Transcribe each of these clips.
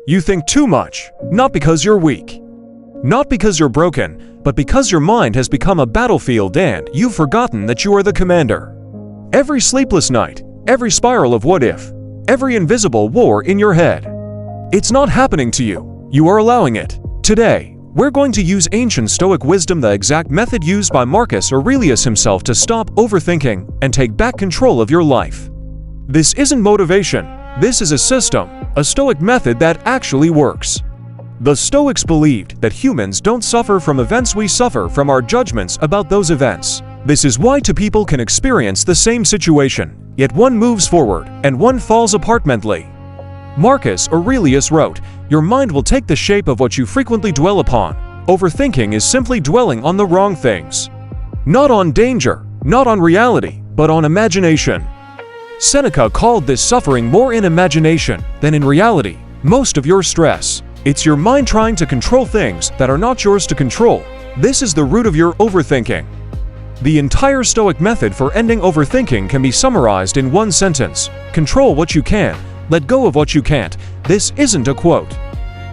You think too much, not because you're weak, not because you're broken, but because your mind has become a battlefield and you've forgotten that you are the commander. Every sleepless night, every spiral of what if, every invisible war in your head. It's not happening to you, you are allowing it. Today, we're going to use ancient Stoic wisdom, the exact method used by Marcus Aurelius himself to stop overthinking and take back control of your life. This isn't motivation, this is a system, a Stoic method that actually works. The Stoics believed that humans don't suffer from events, we suffer from our judgments about those events. This is why two people can experience the same situation, yet one moves forward and one falls apart mentally. Marcus Aurelius wrote, "Your mind will take the shape of what you frequently dwell upon. Overthinking is simply dwelling on the wrong things. Not on danger, not on reality, but on imagination." Seneca called this suffering more in imagination than in reality. Most of your stress, it's your mind trying to control things that are not yours to control. This is the root of your overthinking. The entire Stoic method for ending overthinking can be summarized in one sentence: control what you can, let go of what you can't. This isn't a quote.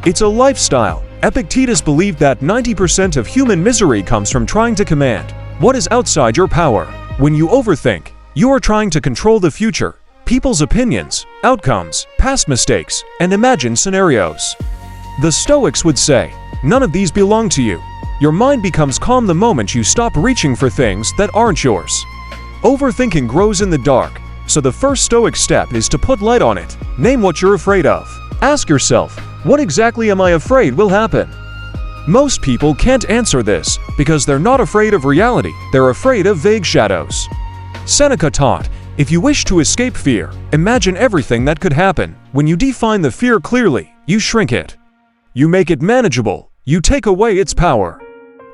It's a lifestyle. Epictetus believed that 90% of human misery comes from trying to command what is outside your power. When you overthink, you are trying to control the future, people's opinions, outcomes, past mistakes, and imagined scenarios. The Stoics would say, none of these belong to you. Your mind becomes calm the moment you stop reaching for things that aren't yours. Overthinking grows in the dark, so the first Stoic step is to put light on it. Name what you're afraid of. Ask yourself, what exactly am I afraid will happen? Most people can't answer this because they're not afraid of reality, they're afraid of vague shadows. Seneca taught, if you wish to escape fear, imagine everything that could happen. When you define the fear clearly, you shrink it. You make it manageable, you take away its power.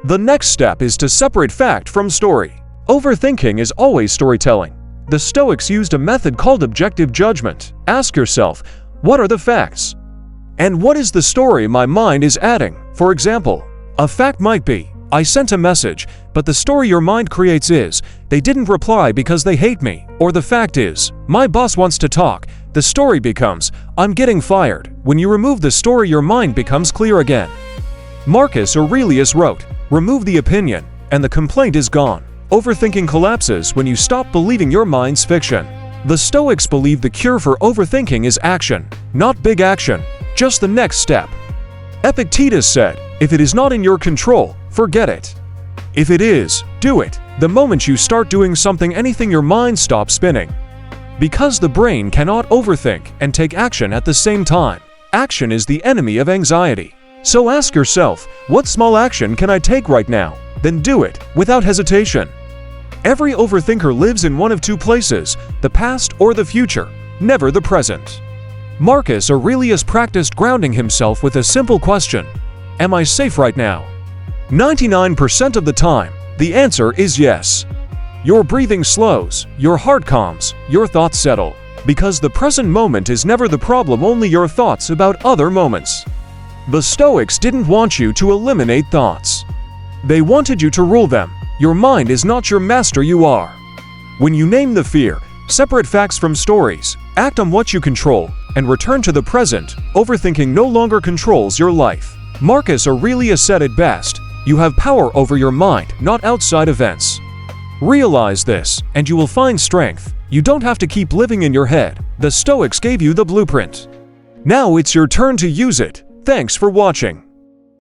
The next step is to separate fact from story. Overthinking is always storytelling. The Stoics used a method called objective judgment. Ask yourself, what are the facts? And what is the story my mind is adding? For example, a fact might be, I sent a message, but the story your mind creates is, they didn't reply because they hate me. Or the fact is, my boss wants to talk. The story becomes, I'm getting fired. When you remove the story, your mind becomes clear again. Marcus Aurelius wrote, remove the opinion, and the complaint is gone. Overthinking collapses when you stop believing your mind's fiction. The Stoics believe the cure for overthinking is action, not big action, just the next step. Epictetus said, if it is not in your control, forget it. If it is, do it. The moment you start doing something, anything, your mind stops spinning. Because the brain cannot overthink and take action at the same time. Action is the enemy of anxiety. So ask yourself, what small action can I take right now? Then do it, without hesitation. Every overthinker lives in one of two places, the past or the future, never the present. Marcus Aurelius practiced grounding himself with a simple question, am I safe right now? 99% of the time, the answer is yes. Your breathing slows, your heart calms, your thoughts settle. Because the present moment is never the problem, only your thoughts about other moments. The Stoics didn't want you to eliminate thoughts. They wanted you to rule them. Your mind is not your master, you are. When you name the fear, separate facts from stories, act on what you control, and return to the present, overthinking no longer controls your life. Marcus Aurelius said it best, you have power over your mind, not outside events. Realize this, and you will find strength. You don't have to keep living in your head. The Stoics gave you the blueprint. Now it's your turn to use it. Thanks for watching.